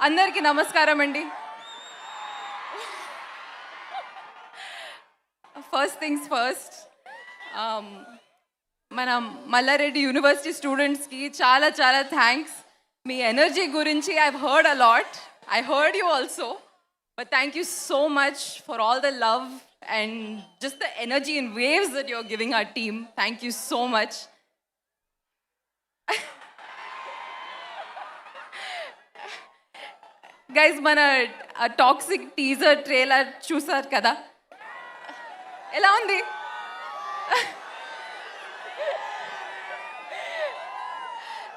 అందరికీ నమస్కారం అండి. ఫస్ట్ థింగ్స్ ఫస్ట్, మన మల్లారెడ్డి యూనివర్సిటీ స్టూడెంట్స్కి చాలా చాలా థ్యాంక్స్. మీ ఎనర్జీ గురించి I've heard a lot. I heard you also, but thank you so much for all the love and just the energy in waves that you're giving our team. Thank you so much. Guys, మన Toxic teaser trailer చూసారు కదా, ఎలా ఉంది?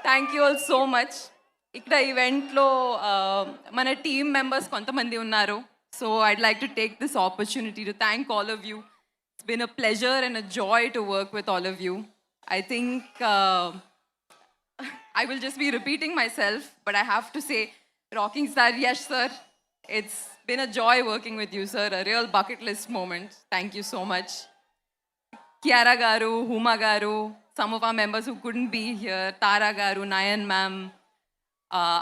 Thank you all so much. ఇక్కడ ఈవెంట్లో మన team members కొంతమంది ఉన్నారు. So I'd like to take this opportunity to thank all of you. It's been a pleasure and a Joy to work with all of you. I think I will just be repeating myself, but I have to say, rocking star Yash sir, it's been a joy working with you sir, a real bucket list moment. Thank you so much. Kiara garu, Huma garu, some of our members who couldn't be here, Tara garu, Nayan ma'am,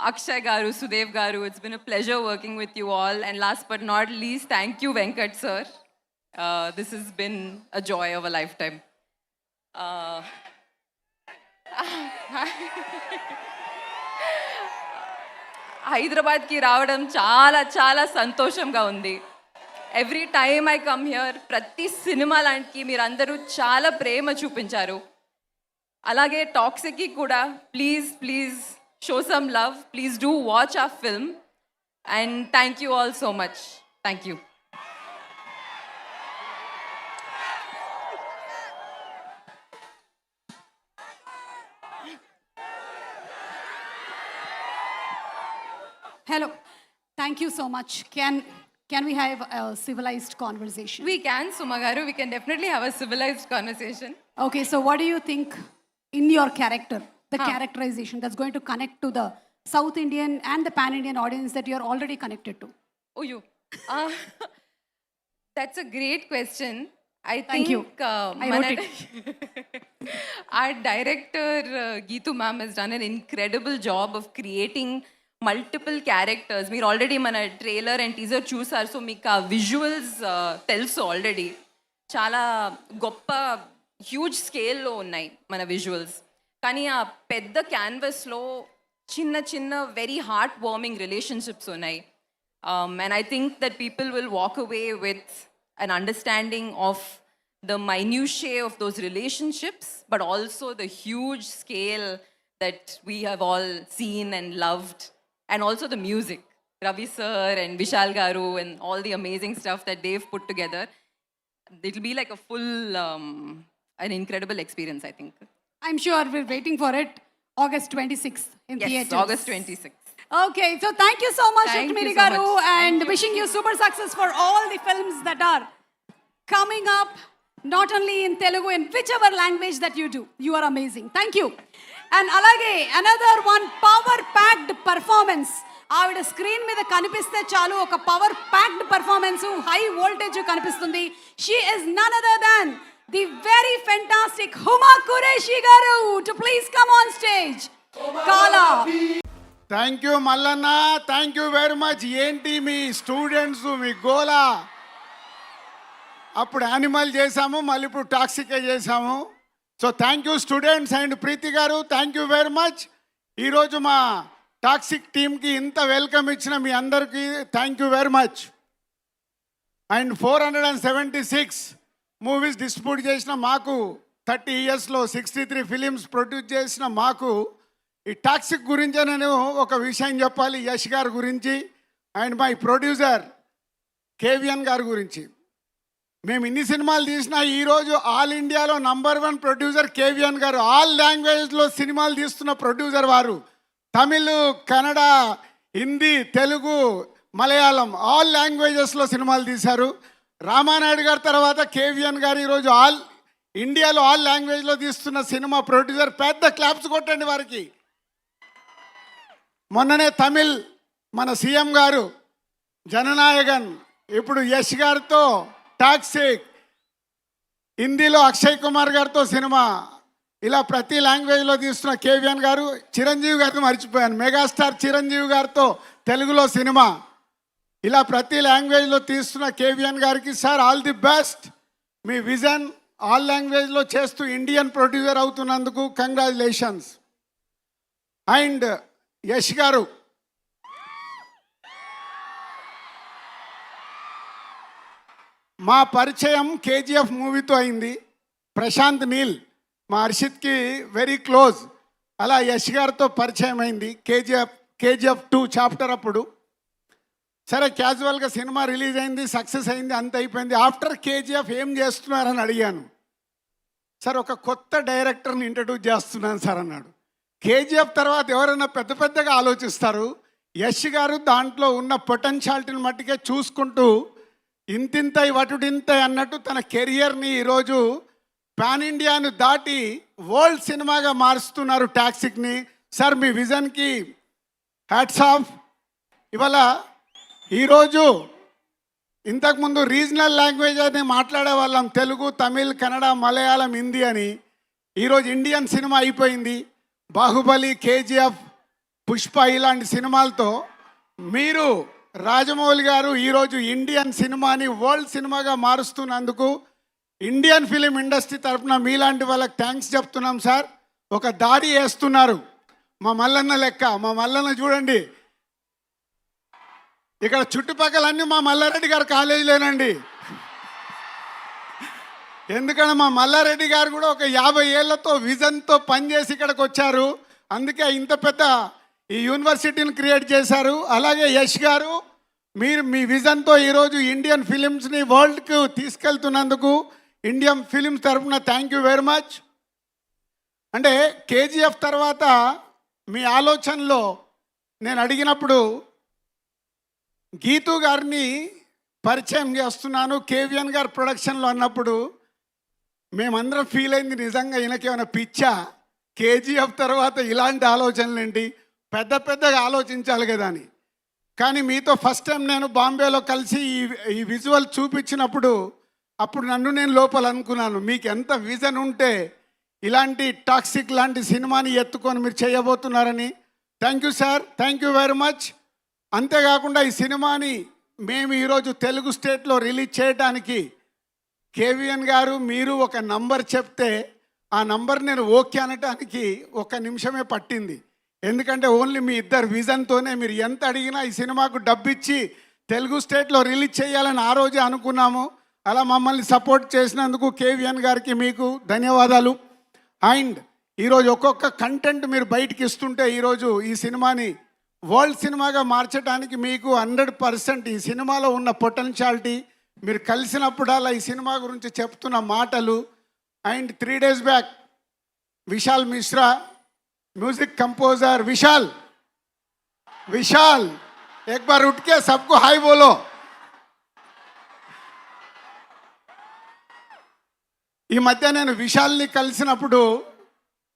Akshay garu, Sudev garu, it's been a pleasure working with you all. And last but not least, thank you Venkat sir. This has been a joy of a lifetime. హైదరాబాద్కి రావడం చాలా చాలా సంతోషంగా ఉంది. Every time I come here, ప్రతి cinema లాంటికి మీరందరూ చాలా ప్రేమ చూపించారు. అలాగే టాక్సిక్కి కూడా please please show some love. Please do watch a film and thank you all so much. Thank you. Hello. Thank you so much. Can we have a civilized conversation? We can, Suma garu. We can definitely have a civilized conversation. Okay, so what do you think in your character, the characterization that's going to connect to the South Indian and the Pan-Indian audience that you're already connected to? Oh, you. That's a great question. I Thank think you. I wrote it. Our director, Geetu ma'am, has done an incredible job of creating multiple characters. మీరు already మన trailer and teaser చూసారు, so మీకు ఆ visuals తెలుసు already. చాలా గొప్ప huge స్కేల్లో ఉన్నాయి మన విజువల్స్. కానీ ఆ పెద్ద క్యాన్వస్లో చిన్న చిన్న వెరీ హార్ట్ వార్మింగ్ రిలేషన్షిప్స్ ఉన్నాయి. And I think that people will walk away with an understanding of the minutiae of those relationships, but also the huge scale that we have all seen and loved, and also the music. Ravi sir and Vishal garu and all the amazing stuff that they've put together. It'll be like a full, an incredible experience, I think. I'm sure we're waiting for it. August 26th in Yes, theaters. August 26th. Okay, so thank you so much, Thank you Rukmini so garu, much. and Thank you. wishing you super success for all the films that are coming up, not only in Telugu, in whichever language that you do. You are amazing. Thank you. And alage another one power packed performance. ఆవిడ screen మీద కనిపిస్తే చాలు ఒక power packed performance, high voltage కనిపిస్తుంది. She is none other than the very fantastic Huma Qureshi గారు. To please come on stage. కాలా. Thank you Mallanna, thank you very much. ఏంటి మీ స్టూడెంట్స్ మీ గోలా? అప్పుడు యానిమల్ చేసాము, మళ్ళీ ఇప్పుడు టాక్సికే చేసాము. So thank you students and Preethi గారు, థ్యాంక్ యూ వెరీ మచ్. ఈరోజు మా టాక్సిక్ టీమ్కి ఇంత వెల్కమ్ ఇచ్చిన మీ అందరికీ thank you very much. And 476 movies distribute చేసిన మాకు, 30 ఇయర్స్లో 63 ఫిలిమ్స్ ప్రొడ్యూస్ చేసిన మాకు, ఈ టాక్సిక్ గురించి నేను ఒక విషయం చెప్పాలి. యష్ గారి గురించి అండ్ మై ప్రొడ్యూసర్ కేవిఎన్ గారి గురించి. మేము ఇన్ని సినిమాలు తీసినా ఈరోజు ఆల్ ఇండియాలో #1 ప్రొడ్యూసర్ కేవిఎన్ గారు. ఆల్ లాంగ్వేజ్లో సినిమాలు తీస్తున్న ప్రొడ్యూసర్ వారు. తమిళ్, కన్నడ, హిందీ, తెలుగు, మలయాళం ఆల్ లాంగ్వేజెస్లో సినిమాలు తీశారు. రామానాయుడు గారి తర్వాత కేవిఎన్ గారు ఈరోజు ఆల్ ఇండియాలో ఆల్ లాంగ్వేజ్లో తీస్తున్న సినిమా ప్రొడ్యూసర్. పెద్ద క్లాప్స్ కొట్టండి వారికి. మొన్ననే తమిళ్ మన సీఎం గారు జననాయకన్, ఇప్పుడు యష్ గారితో టాక్సిక్, హిందీలో అక్షయ్ కుమార్ గారితో సినిమా, ఇలా ప్రతి లాంగ్వేజ్లో తీస్తున్న కేవిఎన్ గారు. చిరంజీవి గారితో మర్చిపోయాను, మెగాస్టార్ చిరంజీవి గారితో తెలుగులో సినిమా ఇలా ప్రతి లాంగ్వేజ్లో తీస్తున్న కేవిఎన్ గారికి సార్ ఆల్ ది బెస్ట్. మీ విజన్ ఆల్ లాంగ్వేజ్లో చేస్తూ ఇండియన్ ప్రొడ్యూసర్ అవుతున్నందుకు కంగ్రాచులేషన్స్. అండ్ యష్ గారు, మా పరిచయం కేజీఎఫ్ మూవీతో అయింది. ప్రశాంత్ నీల్ మా హర్షిత్కి వెరీ క్లోజ్. అలా యష్ గారితో పరిచయం అయింది కేజీఎఫ్ 2 చాప్టర్ అప్పుడు. సరే క్యాజువల్గా సినిమా రిలీజ్ అయింది, సక్సెస్ అయింది, అంత అయిపోయింది. ఆఫ్టర్ కేజీఎఫ్ ఏం చేస్తున్నారని అడిగాను. సార్ ఒక కొత్త డైరెక్టర్ని ఇంట్రడ్యూస్ చేస్తున్నాను సార్ అన్నాడు. కేజీఎఫ్ తర్వాత ఎవరైనా పెద్ద పెద్దగా ఆలోచిస్తారు. యష్ గారు దాంట్లో ఉన్న పొటెన్షియాలిటీని మట్టికే చూసుకుంటూ ఇంతింతై వటుడింతై అన్నట్టు తన కెరియర్ని ఈరోజు పాన్ ఇండియాను దాటి వరల్డ్ సినిమాగా మారుస్తున్నారు టాక్సిక్ని. సార్ మీ విజన్కి హ్యాట్స్ ఆఫ్. ఇవాళ ఈరోజు ఇంతకుముందు రీజనల్ లాంగ్వేజ్ అని మాట్లాడే వాళ్ళం, తెలుగు, తమిళ్, కన్నడ, మలయాళం, హిందీ అని. ఈరోజు ఇండియన్ సినిమా అయిపోయింది. బాహుబలి, కేజీఎఫ్, పుష్ప ఇలాంటి సినిమాలతో మీరు రాజమౌళి గారు ఈరోజు ఇండియన్ సినిమాని వరల్డ్ సినిమాగా మారుస్తున్నందుకు ఇండియన్ ఫిలిం ఇండస్ట్రీ తరఫున మీలాంటి వాళ్ళకి థ్యాంక్స్ చెప్తున్నాం సార్. ఒక దారి వేస్తున్నారు మా మల్లన్న లెక్క. మా మల్లన్న చూడండి, ఇక్కడ చుట్టుపక్కలన్నీ మా మల్లారెడ్డి గారు కాలేజీలేనండి. ఎందుకంటే మా మల్లారెడ్డి గారు కూడా ఒక 50 ఏళ్లతో విజన్తో పనిచేసి ఇక్కడికి వచ్చారు. అందుకే ఇంత పెద్ద ఈ యూనివర్సిటీని క్రియేట్ చేశారు. అలాగే యష్ గారు, మీరు మీ విజన్తో ఈరోజు ఇండియన్ ఫిలిమ్స్ని వరల్డ్కు తీసుకెళ్తున్నందుకు ఇండియన్ ఫిలిమ్స్ తరఫున థ్యాంక్ యూ వెరీ మచ్. అంటే కేజీఎఫ్ తర్వాత మీ ఆలోచనలో నేను అడిగినప్పుడు గీతూ గారిని పరిచయం చేస్తున్నాను కేవిఎన్ గారు ప్రొడక్షన్లో అన్నప్పుడు మేమందరం ఫీల్ అయింది, నిజంగా ఈయనకేమైనా పిచ్చా, కేజీఎఫ్ తర్వాత ఇలాంటి ఆలోచనలు ఏంటి, పెద్ద పెద్దగా ఆలోచించాలి కదా అని. కానీ మీతో ఫస్ట్ టైం నేను బాంబేలో కలిసి ఈ విజువల్ చూపించినప్పుడు అప్పుడు నన్ను నేను లోపల అనుకున్నాను, మీకు ఎంత విజన్ ఉంటే ఇలాంటి టాక్సిక్ లాంటి సినిమాని ఎత్తుకొని మీరు చేయబోతున్నారని. Thank you sir, thank you very much. అంతేకాకుండా ఈ సినిమాని మేము ఈరోజు తెలుగు స్టేట్లో రిలీజ్ చేయడానికి కేవిఎన్ గారు మీరు ఒక నంబర్ చెప్తే ఆ నంబర్ నేను ఓకే అనటానికి 1 నిమిషమే పట్టింది. ఎందుకంటే ఓన్లీ మీ ఇద్దరు విజన్తోనే మీరు ఎంత అడిగినా ఈ సినిమాకు డబ్బిచ్చి తెలుగు స్టేట్లో రిలీజ్ చేయాలని ఆ రోజే అనుకున్నాము. అలా మమ్మల్ని సపోర్ట్ చేసినందుకు కేవిఎన్ గారికి మీకు ధన్యవాదాలు. అండ్ ఈరోజు ఒక్కొక్క కంటెంట్ మీరు బయటికి ఇస్తుంటే ఈరోజు ఈ సినిమాని వరల్డ్ సినిమాగా మార్చడానికి మీకు 100% ఈ సినిమాలో ఉన్న పొటెన్షియాలిటీ, మీరు కలిసినప్పుడల్లా ఈ సినిమా గురించి చెప్తున్న మాటలు. And 3 days back Vishal Mishra, music composer Vishal, एक बार उठ के सबको हाय बोलो. ఈ మధ్య నేను విశాల్ని కలిసినప్పుడు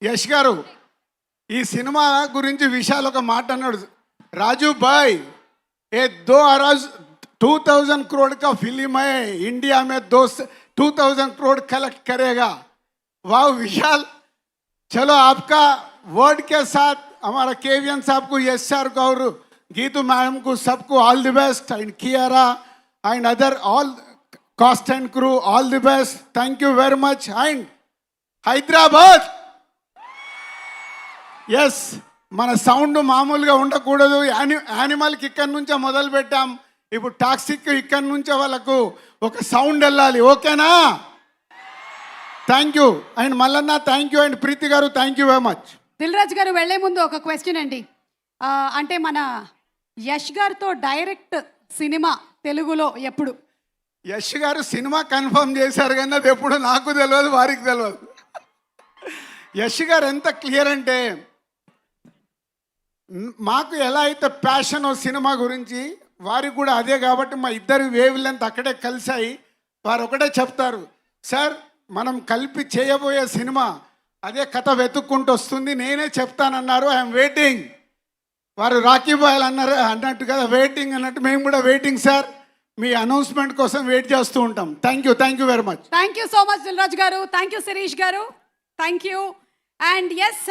యష్ గారు ఈ సినిమా గురించి విశాల్ ఒక మాట అన్నాడు, రాజు భాయ్ ఏ 2000 करोड़ का फिल्म है, इंडिया में 2000 करोड़ कलेक्ट करेगा. वाह विशाल, चलो आपका वर्ड के साथ हमारा केविएन साहब को, यश सर को और गीतू मैडम को सबको all the best. And Kiara and other all cast and crew all the best. Thank you very much. And Hyderabad, yes మన సౌండ్ మామూలుగా ఉండకూడదు. యానిమల్కి ఇక్కడి నుంచే మొదలు పెట్టాం, ఇప్పుడు టాక్సిక్ ఇక్కడి నుంచే వాళ్ళకు ఒక సౌండ్ వెళ్ళాలి. ఓకేనా? Thank you. And Mallanna thank you. And Preethi గారు thank you very much. Dil Raju గారు వెళ్లే ముందు ఒక క్వశ్చన్ అండి. అంటే మన యష్ గారితో డైరెక్ట్ సినిమా తెలుగులో ఎప్పుడు? యష్ గారు సినిమా కన్ఫర్మ్ చేశారు కానీ అది ఎప్పుడు నాకు తెలియదు, వారికి తెలియదు. యష్ గారు ఎంత క్లియర్ అంటే మాకు ఎలా అయితే ప్యాషన్ సినిమా గురించి వారికి కూడా అదే. కాబట్టి మా ఇద్దరు వేవ్ లెంత్ అక్కడే కలిసాయి. వారు ఒకటే చెప్తారు, సార్ మనం కలిపి చేయబోయే సినిమా అదే కథ వెతుక్కుంటూ వస్తుంది, నేనే చెప్తానన్నారు. I'm waiting. వారు రాఖీ బాయ్ అన్నారు అన్నట్టు కదా, వెయిటింగ్ అన్నట్టు మేము కూడా వెయిటింగ్ సార్. మీ అనౌన్స్మెంట్ కోసం వెయిట్ చేస్తూ ఉంటాం. Thank you very much. Thank you so much Dil Raju గారు. థ్యాంక్ యూ శిరీష్ గారు. Thank you. And yes